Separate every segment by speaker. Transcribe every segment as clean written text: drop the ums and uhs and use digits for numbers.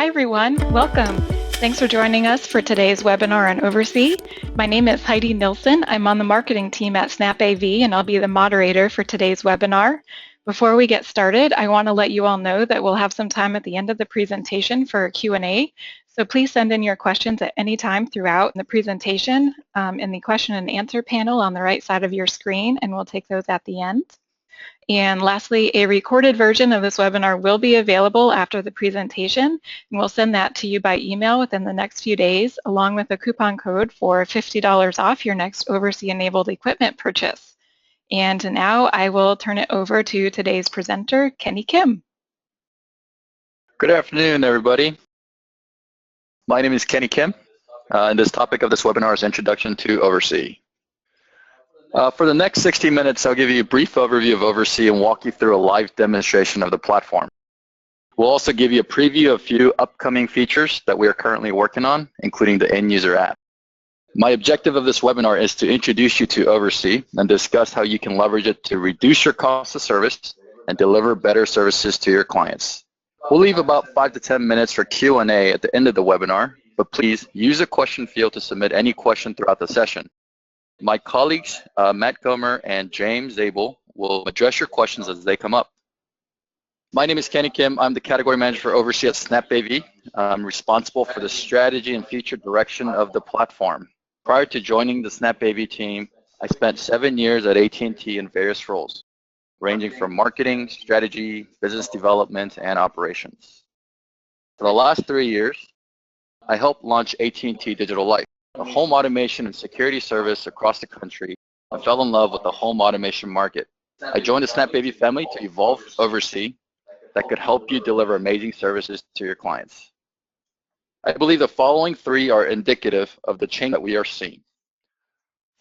Speaker 1: Hi everyone, welcome. Thanks for joining us for today's webinar on OvrC. My name is Heidi Nilsson. I'm on the marketing team at SnapAV and I'll be the moderator for today's webinar. Before we get started, I want to let you all know that we'll have some time at the end of the presentation for a Q&A. So please send in your questions at any time throughout the presentation in the question and answer panel on the right side of your screen, and we'll take those at the end. And lastly, a recorded version of this webinar will be available after the presentation, and we'll send that to you by email within the next few days, along with a coupon code for $50 off your next OvrC-enabled equipment purchase. And now I will turn it over to today's presenter, Kenny Kim.
Speaker 2: Good afternoon, everybody. My name is Kenny Kim, and this topic of this webinar is Introduction to OvrC. For the next 60 minutes, I'll give you a brief overview of OvrC and walk you through a live demonstration of the platform. We'll also give you a preview of a few upcoming features that we are currently working on, including the end-user app. My objective of this webinar is to introduce you to OvrC and discuss how you can leverage it to reduce your cost of service and deliver better services to your clients. We'll leave about 5 to 10 minutes for Q&A at the end of the webinar, but please use the question field to submit any question throughout the session. My colleagues, Matt Gomer and James Zabel, will address your questions as they come up. My name is Kenny Kim. I'm the category manager for OvrC at SnapAV. I'm responsible for the strategy and future direction of the platform. Prior to joining the SnapAV team, I spent 7 years at AT&T in various roles, ranging from marketing, strategy, business development, and operations. For the last 3 years, I helped launch AT&T Digital Life, a home automation and security service across the country, and fell in love with the home automation market. I joined the SnapAV family to evolve OvrC that could help you deliver amazing services to your clients. I believe the following 3 are indicative of the change that we are seeing.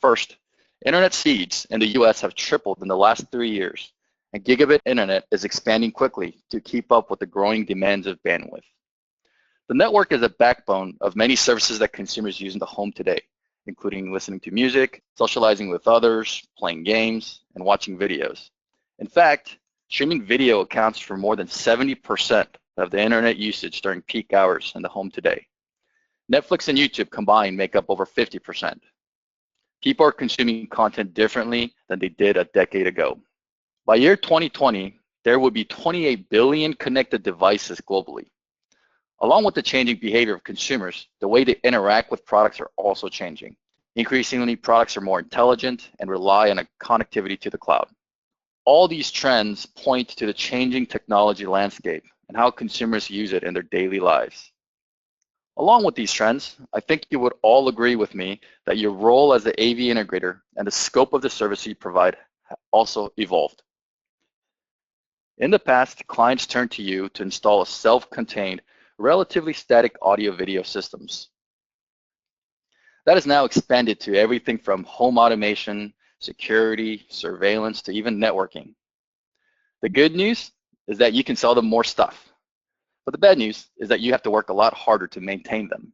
Speaker 2: First, internet speeds in the US have tripled in the last 3 years, and gigabit internet is expanding quickly to keep up with the growing demands of bandwidth. The network is a backbone of many services that consumers use in the home today, including listening to music, socializing with others, playing games, and watching videos. In fact, streaming video accounts for more than 70% of the internet usage during peak hours in the home today. Netflix and YouTube combined make up over 50%. People are consuming content differently than they did a decade ago. By year 2020, there will be 28 billion connected devices globally. Along with the changing behavior of consumers, the way they interact with products are also changing. Increasingly, products are more intelligent and rely on a connectivity to the cloud. All these trends point to the changing technology landscape and how consumers use it in their daily lives. Along with these trends, I think you would all agree with me that your role as the AV integrator and the scope of the service you provide have also evolved. In the past, clients turned to you to install a self-contained, relatively static audio-video systems. That has now expanded to everything from home automation, security, surveillance, to even networking. The good news is that you can sell them more stuff, but the bad news is that you have to work a lot harder to maintain them.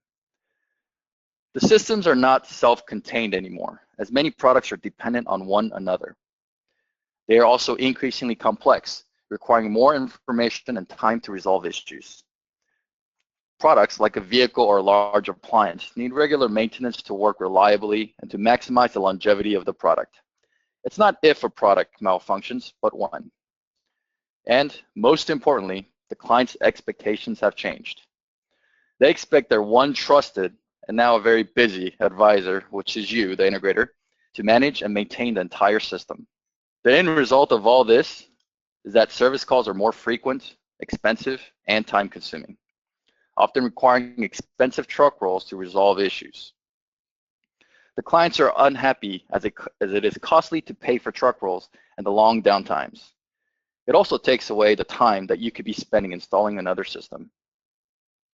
Speaker 2: The systems are not self-contained anymore, as many products are dependent on one another. They are also increasingly complex, requiring more information and time to resolve issues. Products like a vehicle or a large appliance need regular maintenance to work reliably and to maximize the longevity of the product. It's not if a product malfunctions, but when. And most importantly, the client's expectations have changed. They expect their one trusted and now a very busy advisor, which is you, the integrator, to manage and maintain the entire system. The end result of all this is that service calls are more frequent, expensive, and time-consuming, often requiring expensive truck rolls to resolve issues. The clients are unhappy as it is costly to pay for truck rolls and the long downtimes. It also takes away the time that you could be spending installing another system.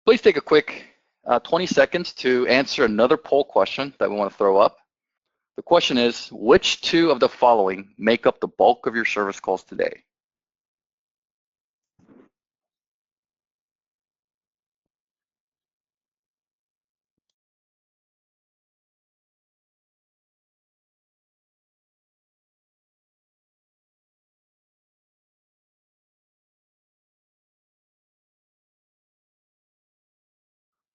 Speaker 2: Please take a quick 20 seconds to answer another poll question that we want to throw up. The question is, which 2 of the following make up the bulk of your service calls today?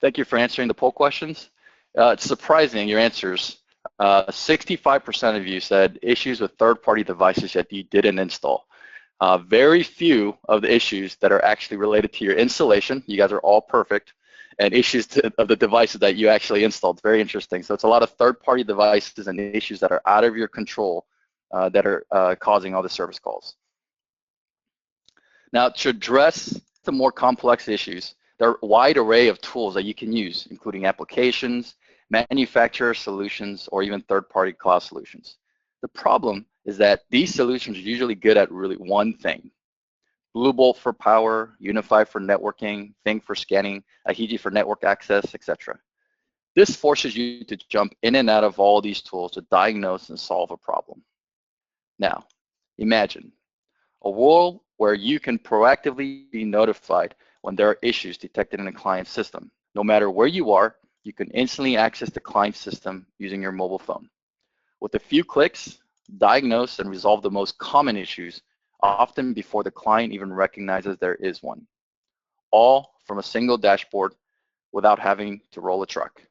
Speaker 2: Thank you for answering the poll questions. It's surprising, your answers. 65% of you said issues with third-party devices that you didn't install. Very few of the issues that are actually related to your installation. You guys are all perfect. And issues of the devices that you actually installed. Very interesting. So it's a lot of third-party devices and issues that are out of your control that are causing all the service calls. Now, to address the more complex issues, there are a wide array of tools that you can use, including applications, manufacturer solutions, or even third-party cloud solutions. The problem is that these solutions are usually good at really one thing. Bluebolt for power, Unify for networking, Thing for scanning, Ahiji for network access, etc. This forces you to jump in and out of all these tools to diagnose and solve a problem. Now, imagine a world where you can proactively be notified when there are issues detected in a client system. No matter where you are, you can instantly access the client system using your mobile phone. With a few clicks, diagnose and resolve the most common issues, often before the client even recognizes there is one. All from a single dashboard without having to roll a truck.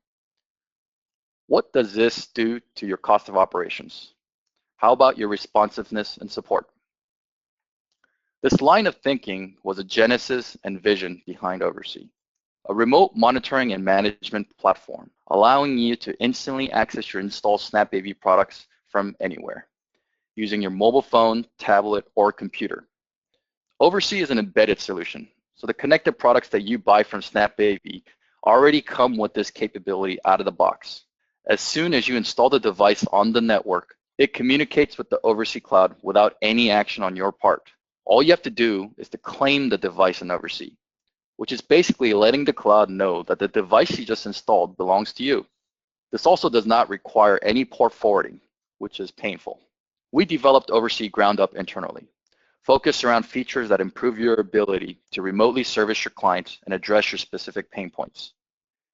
Speaker 2: What does this do to your cost of operations? How about your responsiveness and support? This line of thinking was a genesis and vision behind OvrC, a remote monitoring and management platform, allowing you to instantly access your installed SnapAV products from anywhere, using your mobile phone, tablet, or computer. OvrC is an embedded solution, so the connected products that you buy from SnapAV already come with this capability out of the box. As soon as you install the device on the network, it communicates with the OvrC cloud without any action on your part. All you have to do is to claim the device in OvrC, which is basically letting the cloud know that the device you just installed belongs to you. This also does not require any port forwarding, which is painful. We developed OvrC ground up internally, focused around features that improve your ability to remotely service your clients and address your specific pain points.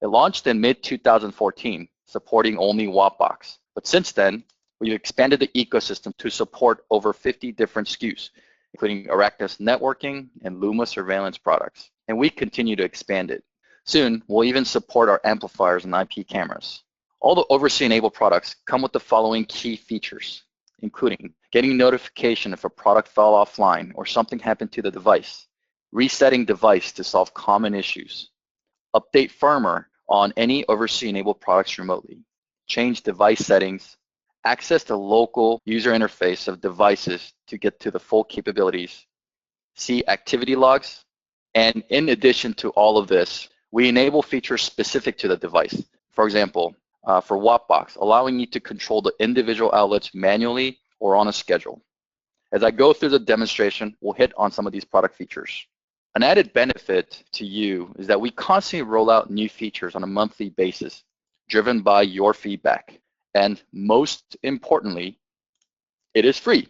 Speaker 2: It launched in mid-2014, supporting only Wattbox, but since then, we've expanded the ecosystem to support over 50 different SKUs, including Rectus networking and Luma surveillance products, and we continue to expand it. Soon, we'll even support our amplifiers and IP cameras. All the OvrC-enabled products come with the following key features, including getting notification if a product fell offline or something happened to the device, resetting device to solve common issues, update firmware on any OvrC-enabled products remotely, change device settings, access the local user interface of devices to get to the full capabilities, see activity logs, and in addition to all of this, we enable features specific to the device. For example, for Wattbox, allowing you to control the individual outlets manually or on a schedule. As I go through the demonstration, we'll hit on some of these product features. An added benefit to you is that we constantly roll out new features on a monthly basis, driven by your feedback. And most importantly, it is free.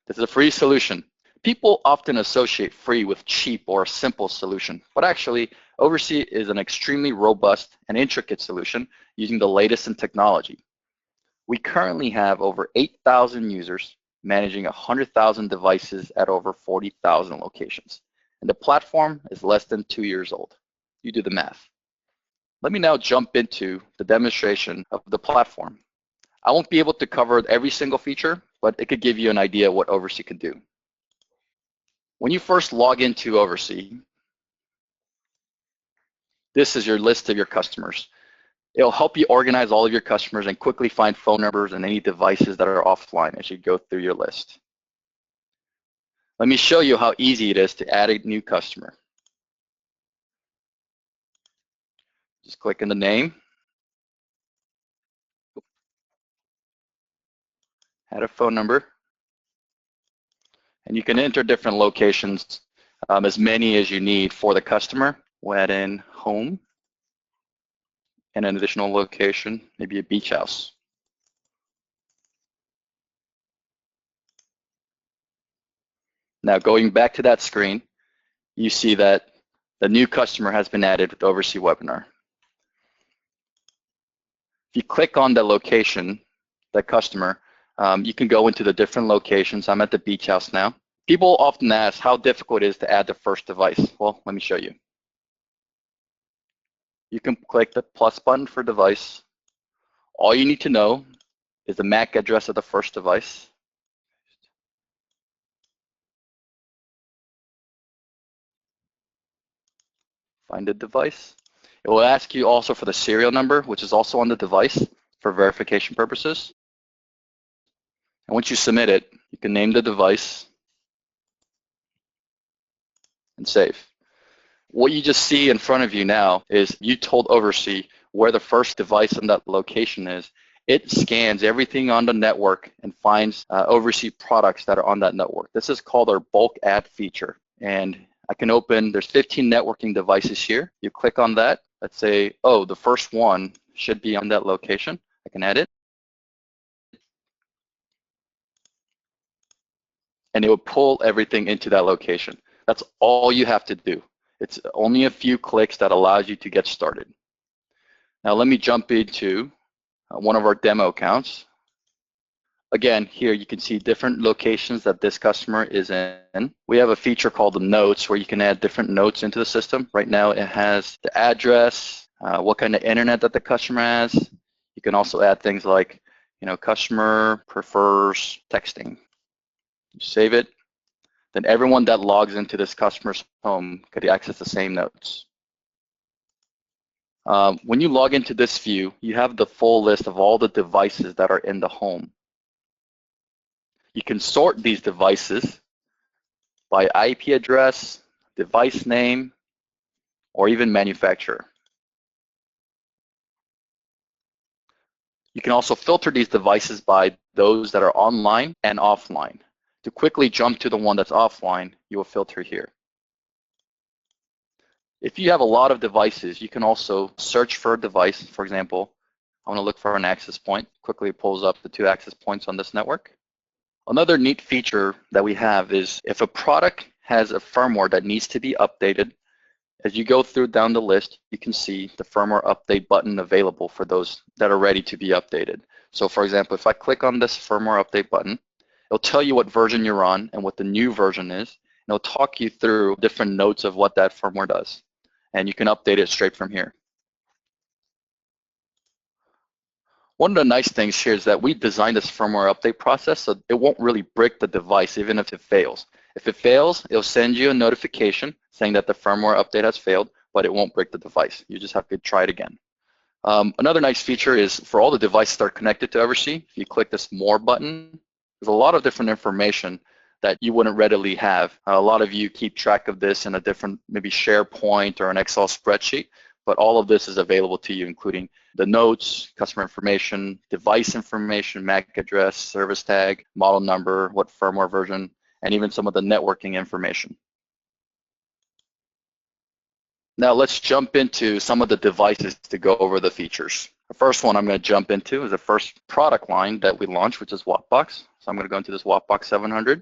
Speaker 2: This is a free solution. People often associate free with cheap or a simple solution, but actually, OvrC is an extremely robust and intricate solution using the latest in technology. We currently have over 8,000 users managing 100,000 devices at over 40,000 locations, and the platform is less than 2 years old. You do the math. Let me now jump into the demonstration of the platform. I won't be able to cover every single feature, but it could give you an idea of what OvrC can do. When you first log into OvrC, this is your list of your customers. It'll help you organize all of your customers and quickly find phone numbers and any devices that are offline as you go through your list. Let me show you how easy it is to add a new customer. Just click on the name. Add a phone number. And you can enter different locations, as many as you need for the customer. We'll add in home and an additional location, maybe a beach house. Now going back to that screen, you see that the new customer has been added with OvrC Webinar. If you click on the location, the customer, you can go into the different locations. I'm at the beach house now. People often ask how difficult it is to add the first device. Well, let me show you. you can click the plus button for device. All you need to know is the MAC address of the first device. Find the device. It will ask you also for the serial number, which is also on the device for verification purposes. And once you submit it, you can name the device and save. What you just see in front of you now is you told OvrC where the first device in that location is. It scans everything on the network and finds OvrC products that are on that network. This is called our bulk add feature. And I can open, there's 15 networking devices here. You click on that. Let's say, oh, the first one should be on that location. I can add it. And it will pull everything into that location. That's all you have to do. It's only a few clicks that allows you to get started. Now let me jump into one of our demo accounts. Again, here you can see different locations that this customer is in. We have a feature called the notes where you can add different notes into the system. Right now it has the address, what kind of internet that the customer has. You can also add things like, customer prefers texting. You save it. Then everyone that logs into this customer's home could access the same notes. When you log into this view, you have the full list of all the devices that are in the home. You can sort these devices by IP address, device name, or even manufacturer. You can also filter these devices by those that are online and offline. To quickly jump to the one that's offline, you will filter here. If you have a lot of devices, you can also search for a device. For example, I want to look for an access point. Quickly pulls up the 2 access points on this network. Another neat feature that we have is if a product has a firmware that needs to be updated, as you go through down the list, you can see the firmware update button available for those that are ready to be updated. So for example, if I click on this firmware update button, it'll tell you what version you're on and what the new version is, and it'll talk you through different notes of what that firmware does. And you can update it straight from here. One of the nice things here is that we designed this firmware update process so it won't really break the device even if it fails. If it fails, it'll send you a notification saying that the firmware update has failed, but it won't break the device. You just have to try it again. Another nice feature is for all the devices that are connected to OvrC, if you click this More button, there's a lot of different information that you wouldn't readily have. A lot of you keep track of this in a different, maybe SharePoint or an Excel spreadsheet, but all of this is available to you, including the notes, customer information, device information, MAC address, service tag, model number, what firmware version, and even some of the networking information. Now let's jump into some of the devices to go over the features. The first one I'm going to jump into is the first product line that we launched, which is Wattbox. So I'm going to go into this Wattbox 700.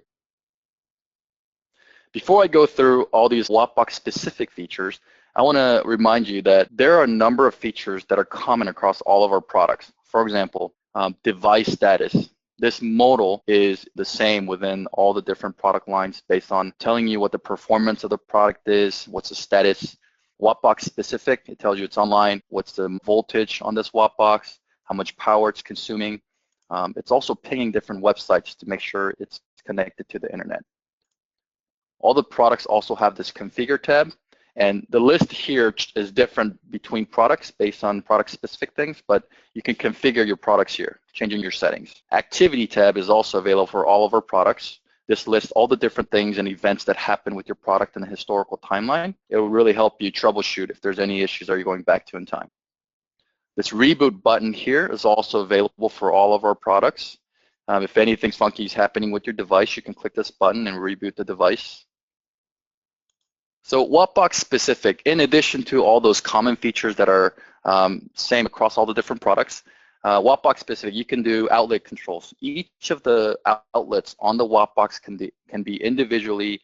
Speaker 2: Before I go through all these Wattbox specific features, I want to remind you that there are a number of features that are common across all of our products. For example, device status. This modal is the same within all the different product lines based on telling you what the performance of the product is, what's the status. Wattbox specific, it tells you it's online, what's the voltage on this Wattbox, how much power it's consuming. It's also pinging different websites to make sure it's connected to the internet. All the products also have this configure tab, and the list here is different between products based on product specific things, but you can configure your products here, changing your settings. Activity tab is also available for all of our products. This lists all the different things and events that happen with your product in the historical timeline. It will really help you troubleshoot if there's any issues that you're going back to in time. This reboot button here is also available for all of our products. If anything funky is happening with your device, you can click this button and reboot the device. So Wattbox specific, in addition to all those common features that are same across all the different products, Wattbox specific, you can do outlet controls. Each of the outlets on the Wattbox can be individually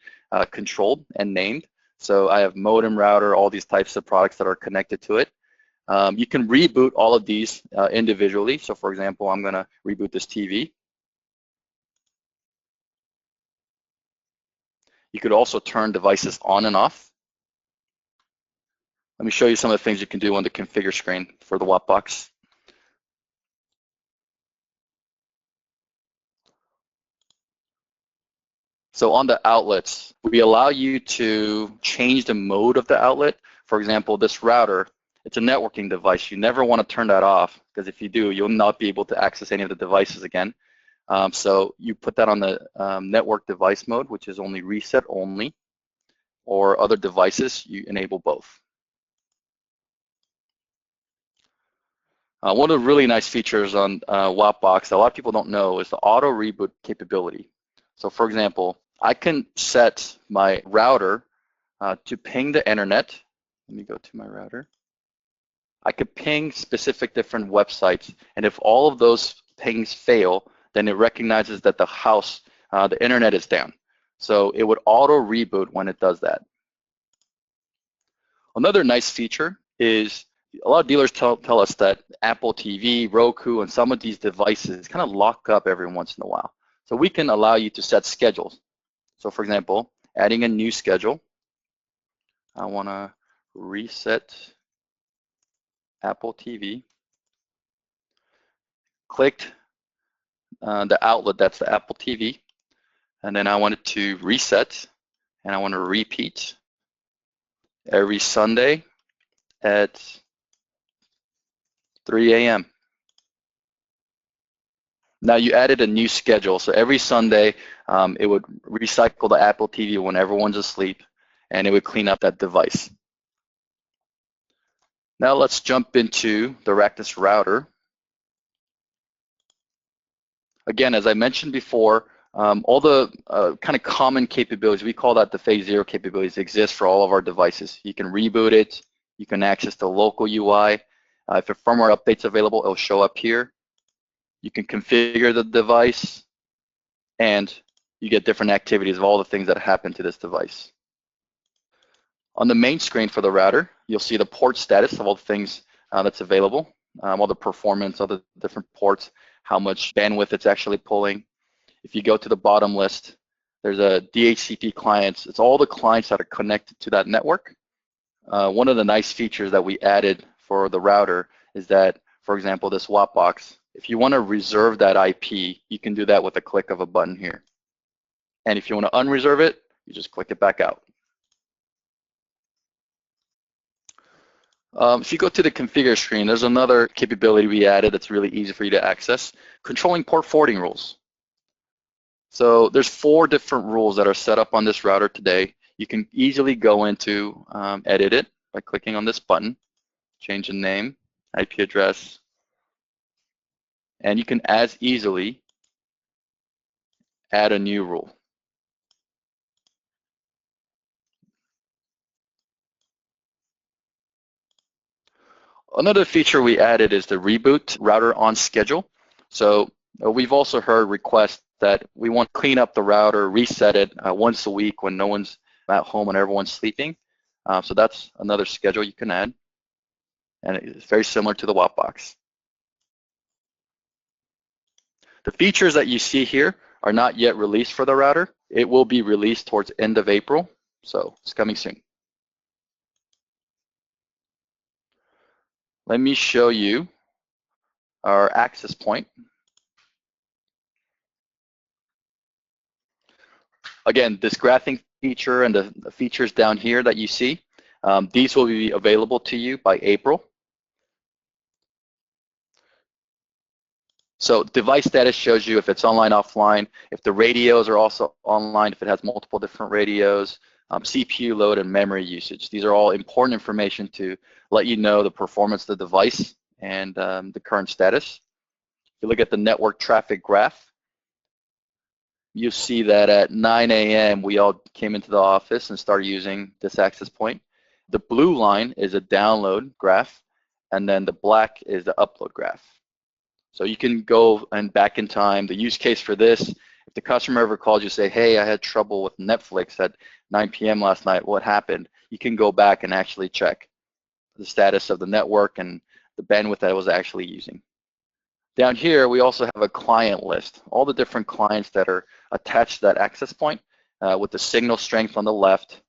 Speaker 2: controlled and named. So I have modem, router, all these types of products that are connected to it. You can reboot all of these individually. So for example, I'm going to reboot this TV. You could also turn devices on and off. Let Let me show you some of the things you can do on the configure screen for the WAP box. So on the outlets, we allow you to change the mode of the outlet. For example, this router, it's a networking device. You never want to turn that off, because if you do, you'll not be able to access any of the devices again. So you put that on the network device mode, which is only reset only, or other devices, you enable both. One of the really nice features on WAP box that a lot of people don't know is the auto reboot capability. So for example, I can set my router to ping the internet. Let me go to my router. I could ping specific different websites, and if all of those pings fail, then it recognizes that the house, the internet is down. So it would auto reboot when it does that. Another nice feature is a lot of dealers tell us that Apple TV, Roku, and some of these devices kind of lock up every once in a while. So we can allow you to set schedules. So for example, adding a new schedule. I want to reset Apple TV. Clicked the outlet, that's the Apple TV. And then I want it to reset, and I want to repeat every Sunday at 3 a.m. Now you added a new schedule, so every Sunday it would recycle the Apple TV when everyone's asleep, and it would clean up that device. Now let's jump into the Rectus router. Again, as I mentioned before, all the kind of common capabilities, we call that the phase 0 capabilities, exist for all of our devices. You can reboot it, you can access the local UI. If a firmware update's available, it'll show up here. You can configure the device, and you get different activities of all the things that happen to this device. On the main screen for the router, you'll see the port status of all the things that's available, all the performance of the different ports, how much bandwidth it's actually pulling. If you go to the bottom list, there's a DHCP clients. It's all the clients that are connected to that network. One of the nice features that we added for the router is that, for example, this WAP box, if you want to reserve that IP, you can do that with a click of a button here. And if you want to unreserve it, you just click it back out. If you go to the configure screen, there's another capability we added that's really easy for you to access, controlling port forwarding rules. So there's 4 different rules that are set up on this router today. You can easily go into edit it by clicking on this button, change the name, IP address, and you can as easily add a new rule. Another feature we added is the reboot router on schedule. So we've also heard requests that we want to clean up the router, reset it once a week when no one's at home and everyone's sleeping. So that's another schedule you can add, and it's very similar to the WAP box. The features that you see here are not yet released for the router. It will be released towards end of April, so it's coming soon. Let me show you our access point. Again, this graphing feature and the features down here that you see, these will be available to you by April. So device status shows you if it's online, offline, if the radios are also online, if it has multiple different radios, CPU load and memory usage. These are all important information to let you know the performance of the device and the current status. If you look at the network traffic graph, you see that at 9 a.m. we all came into the office and started using this access point. The blue line is a download graph, and then the black is the upload graph. So you can go and back in time. The use case for this, if the customer ever called you, say, hey, I had trouble with Netflix at 9 p.m. last night, what happened? You can go back and actually check the status of the network and the bandwidth that it was actually using. Down here, we also have a client list, all the different clients that are attached to that access point with the signal strength on the left,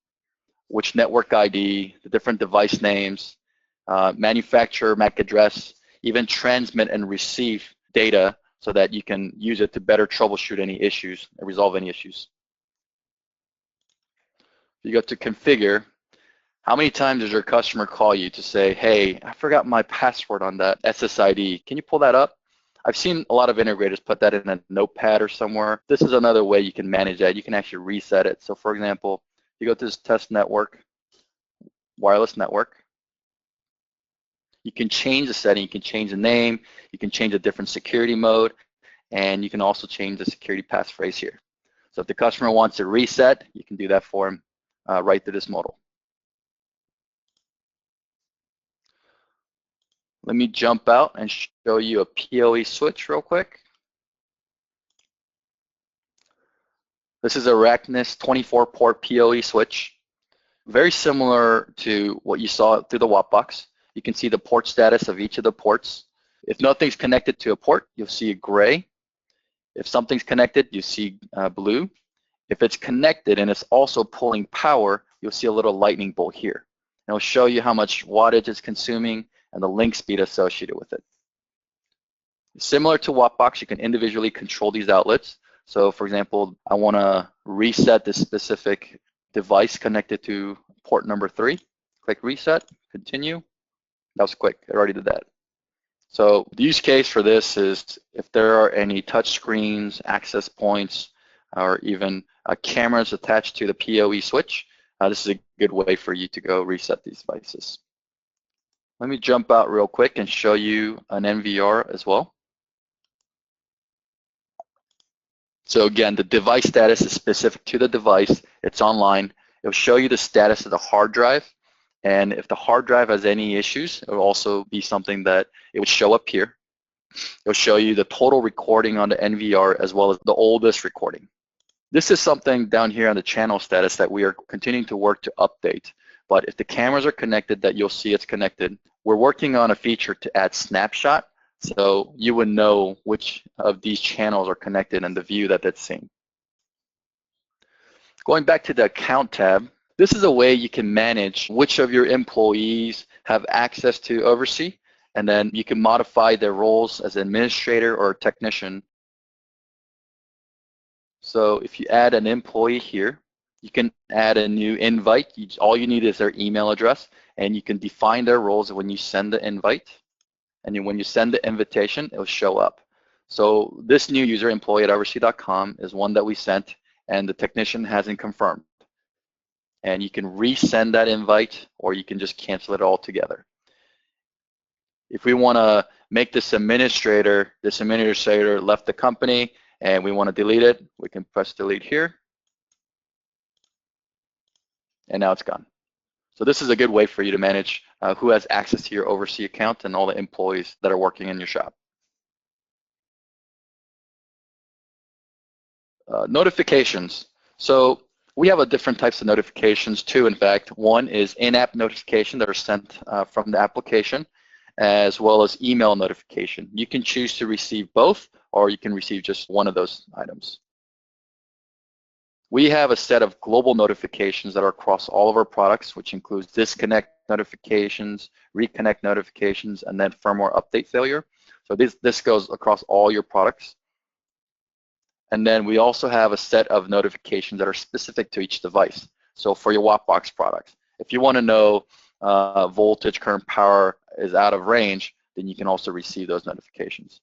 Speaker 2: which network ID, the different device names, manufacturer, MAC address, even transmit and receive data so that you can use it to better troubleshoot any issues and resolve any issues. You go to configure. How many times does your customer call you to say, hey, I forgot my password on that SSID. Can you pull that up? I've seen a lot of integrators put that in a notepad or somewhere. This is another way you can manage that. You can actually reset it. So for example, you go to this test network, wireless network. You can change the setting, you can change the name, you can change a different security mode, and you can also change the security passphrase here. So if the customer wants to reset, you can do that for him right through this modal. Let me jump out and show you a PoE switch real quick. This is a Rectus 24-port PoE switch. Very similar to what you saw through the WAP box. You can see the port status of each of the ports. If nothing's connected to a port, you'll see gray. If something's connected, you see blue. If it's connected and it's also pulling power, you'll see a little lightning bolt here. And it'll show you how much wattage it's consuming and the link speed associated with it. Similar to WAP box, you can individually control these outlets. So for example, I want to reset this specific device connected to port number 3. Click reset, continue. That was quick, it already did that. So the use case for this is if there are any touch screens, access points, or even cameras attached to the PoE switch, this is a good way for you to go reset these devices. Let me jump out real quick and show you an NVR as well. So again, the device status is specific to the device. It's online. It'll show you the status of the hard drive. And if the hard drive has any issues, it will also be something that it would show up here. It'll show you the total recording on the NVR as well as the oldest recording. This is something down here on the channel status that we are continuing to work to update. But if the cameras are connected, that you'll see it's connected. We're working on a feature to add snapshot, so you would know which of these channels are connected and the view that it's seeing. Going back to the account tab, this is a way you can manage which of your employees have access to OvrC, and then you can modify their roles as administrator or technician. So if you add an employee here, you can add a new invite. All you need is their email address, and you can define their roles when you send the invite. And when you send the invitation, it'll show up. So this new user, employee@OvrC.com, is one that we sent, and the technician hasn't confirmed. And you can resend that invite, or you can just cancel it altogether. If we want to make this administrator left the company, and we want to delete it, we can press delete here. And now it's gone. So this is a good way for you to manage who has access to your OvrC account and all the employees that are working in your shop. Notifications. So we have different types of notifications too, in fact. One is in-app notification that are sent from the application, as well as email notification. You can choose to receive both, or you can receive just one of those items. We have a set of global notifications that are across all of our products, which includes disconnect notifications, reconnect notifications, and then firmware update failure. So this goes across all your products. And then we also have a set of notifications that are specific to each device. So for your WAP box products, if you want to know voltage, current, power is out of range, then you can also receive those notifications.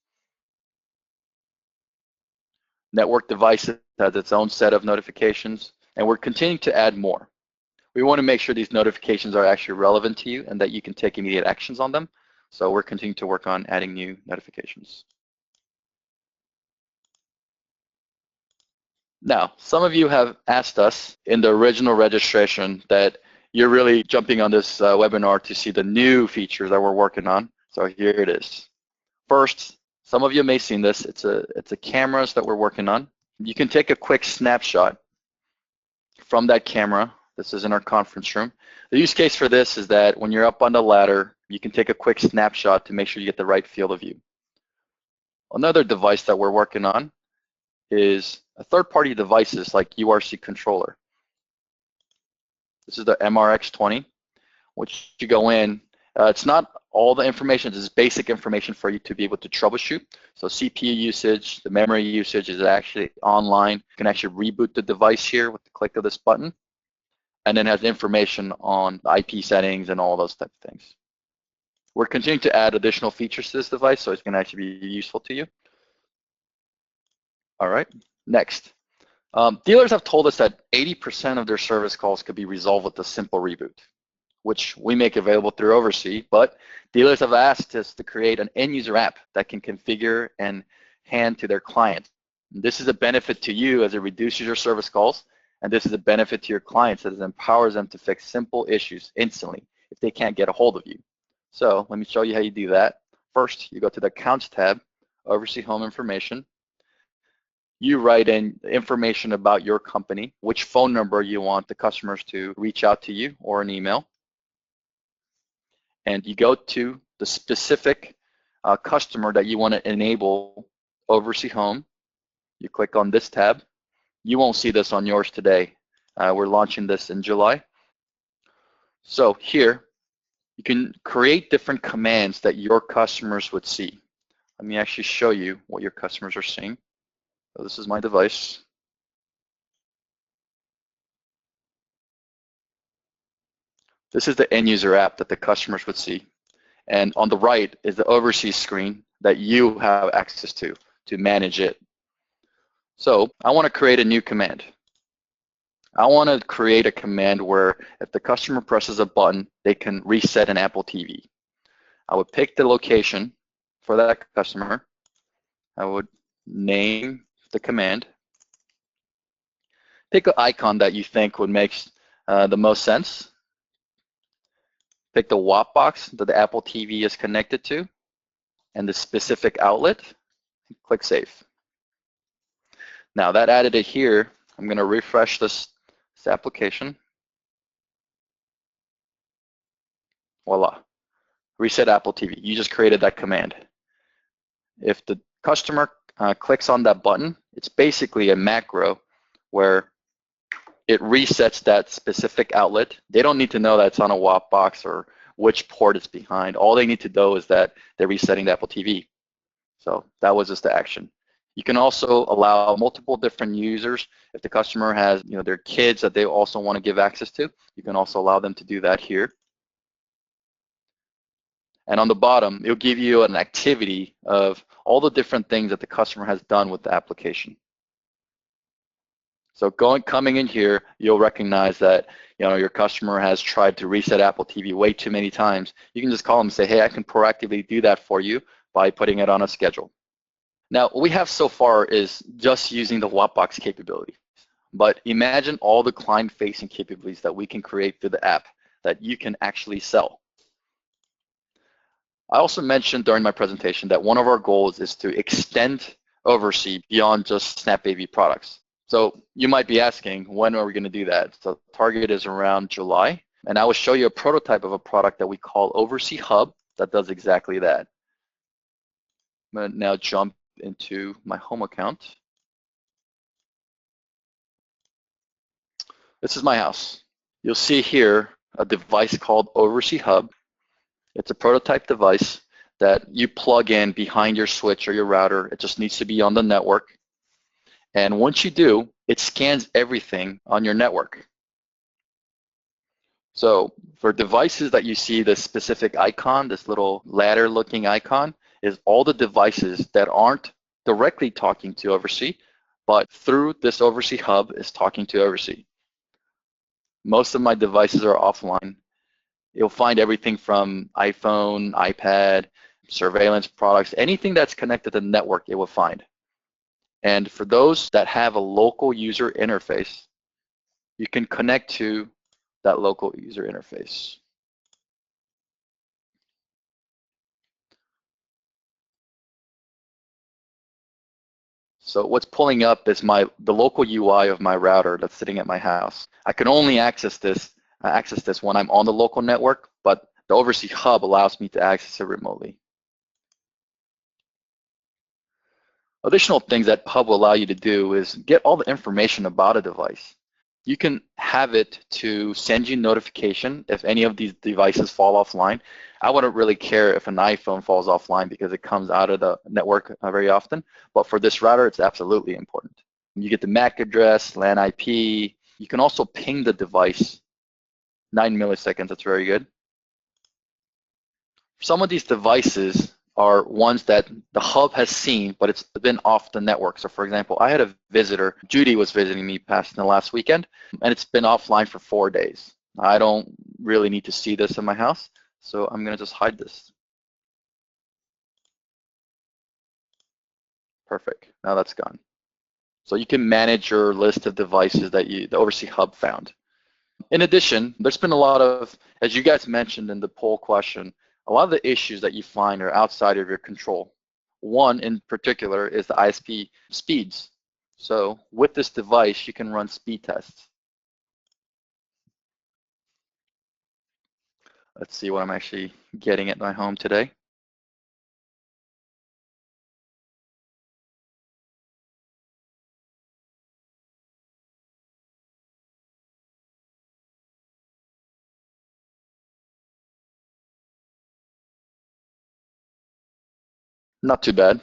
Speaker 2: Network devices has its own set of notifications, and we're continuing to add more. We want to make sure these notifications are actually relevant to you and that you can take immediate actions on them. So we're continuing to work on adding new notifications. Now, some of you have asked us in the original registration that you're really jumping on this webinar to see the new features that we're working on. So here it is. First, some of you may have seen this. It's a cameras that we're working on. You can take a quick snapshot from that camera. This is in our conference room. The use case for this is that when you're up on the ladder, you can take a quick snapshot to make sure you get the right field of view. Another device that we're working on is a third-party devices like OvrC controller. This is the MRX20, which you go in. It's not all the information, it's basic information for you to be able to troubleshoot. So CPU usage, the memory usage is actually online. You can actually reboot the device here with the click of this button, and then has information on the IP settings and all those type of things. We're continuing to add additional features to this device, so it's going to actually be useful to you. All right, next. Dealers have told us that 80% of their service calls could be resolved with a simple reboot, which we make available through OvrC, but dealers have asked us to create an end-user app that can configure and hand to their client. This is a benefit to you as it reduces your service calls, and this is a benefit to your clients as it empowers them to fix simple issues instantly if they can't get a hold of you. So let me show you how you do that. First, you go to the Accounts tab, OvrC Home Information. You write in information about your company, which phone number you want the customers to reach out to you, or an email. And you go to the specific customer that you want to enable OvrC Home. You click on this tab. You won't see this on yours today. We're launching this in July. So here, you can create different commands that your customers would see. Let me actually show you what your customers are seeing. So this is my device. This is the end user app that the customers would see. And on the right is the OvrC screen that you have access to manage it. So I want to create a new command. I want to create a command where if the customer presses a button, they can reset an Apple TV. I would pick the location for that customer. I would name the command. Pick an icon that you think would make the most sense. Pick the WAP box that the Apple TV is connected to and the specific outlet. Click Save. Now that added it here. I'm going to refresh this application. Voila. Reset Apple TV. You just created that command. If the customer clicks on that button, it's basically a macro where it resets that specific outlet. They don't need to know that it's on a WAP box or which port it's behind. All they need to know is that they're resetting the Apple TV. So that was just the action. You can also allow multiple different users. If the customer has, their kids that they also want to give access to, you can also allow them to do that here. And on the bottom, it'll give you an activity of all the different things that the customer has done with the application. So coming in here, you'll recognize that your customer has tried to reset Apple TV way too many times. You can just call them and say, hey, I can proactively do that for you by putting it on a schedule. Now, what we have so far is just using the WAP box capability. But imagine all the client-facing capabilities that we can create through the app that you can actually sell. I also mentioned during my presentation that one of our goals is to extend OvrC beyond just SnapAV products. So you might be asking, when are we going to do that? So the target is around July. And I will show you a prototype of a product that we call OvrC Hub that does exactly that. I'm going to now jump into my home account. This is my house. You'll see here a device called OvrC Hub. It's a prototype device that you plug in behind your switch or your router. It just needs to be on the network. And once you do, it scans everything on your network. So for devices that you see this specific icon, this little ladder-looking icon, is all the devices that aren't directly talking to OvrC, but through this OvrC Hub is talking to OvrC. Most of my devices are offline. You'll find everything from iPhone, iPad, surveillance products, anything that's connected to the network, it will find. And for those that have a local user interface, you can connect to that local user interface. So what's pulling up is the local UI of my router that's sitting at my house. I can only access this when I'm on the local network, but the OvrC Hub allows me to access it remotely. Additional things that Hub will allow you to do is get all the information about a device. You can have it to send you notification if any of these devices fall offline. I wouldn't really care if an iPhone falls offline because it comes out of the network very often, but for this router, it's absolutely important. You get the MAC address, LAN IP. You can also ping the device 9 milliseconds. That's very good. Some of these devices are ones that the hub has seen, but it's been off the network. So for example, I had a visitor, Judy was visiting me past the last weekend, and it's been offline for 4 days. I don't really need to see this in my house, so I'm gonna just hide this. Perfect, now that's gone. So you can manage your list of devices that the OvrC hub found. In addition, there's been a lot of, as you guys mentioned in the poll question, a lot of the issues that you find are outside of your control. One in particular is the ISP speeds. So with this device, you can run speed tests. Let's see what I'm actually getting at my home today. Not too bad.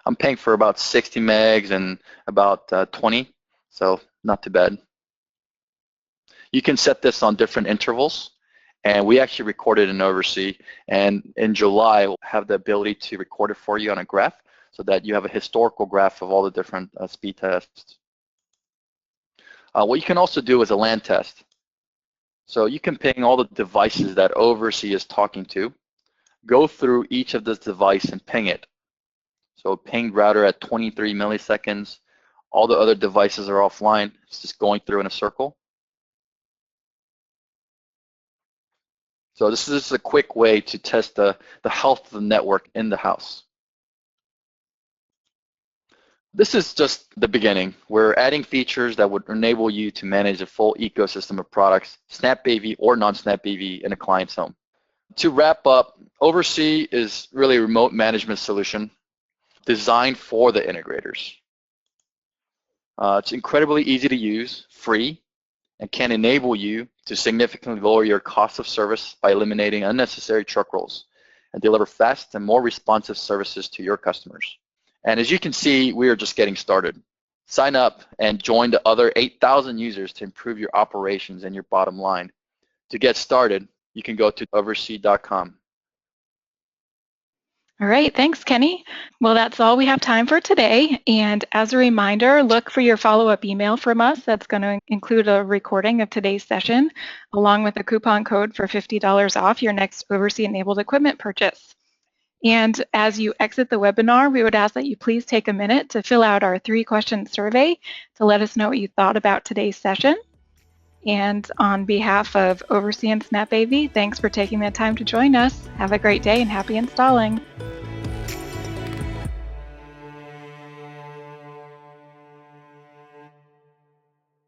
Speaker 2: I'm paying for about 60 megs and about 20, so not too bad. You can set this on different intervals, and we actually recorded in OvrC, and in July, we'll have the ability to record it for you on a graph so that you have a historical graph of all the different speed tests. What you can also do is a LAN test. So you can ping all the devices that OvrC is talking to, go through each of this device and ping it. So pinged router at 23 milliseconds, all the other devices are offline, it's just going through in a circle. So this is just a quick way to test the health of the network in the house. This is just the beginning. We're adding features that would enable you to manage a full ecosystem of products, Snap AV or non-Snap AV in a client's home. To wrap up, OvrC is really a remote management solution designed for the integrators. It's incredibly easy to use, free, and can enable you to significantly lower your cost of service by eliminating unnecessary truck rolls and deliver fast and more responsive services to your customers. And as you can see, we are just getting started. Sign up and join the other 8,000 users to improve your operations and your bottom line. To get started, you can go to OvrC.com.
Speaker 1: All right, thanks, Kenny. Well, that's all we have time for today. And as a reminder, look for your follow-up email from us. That's going to include a recording of today's session, along with a coupon code for $50 off your next OvrC-enabled equipment purchase. And as you exit the webinar, we would ask that you please take a minute to fill out our 3-question survey to let us know what you thought about today's session. And on behalf of OvrC and Snap AV, thanks for taking the time to join us. Have a great day and happy installing.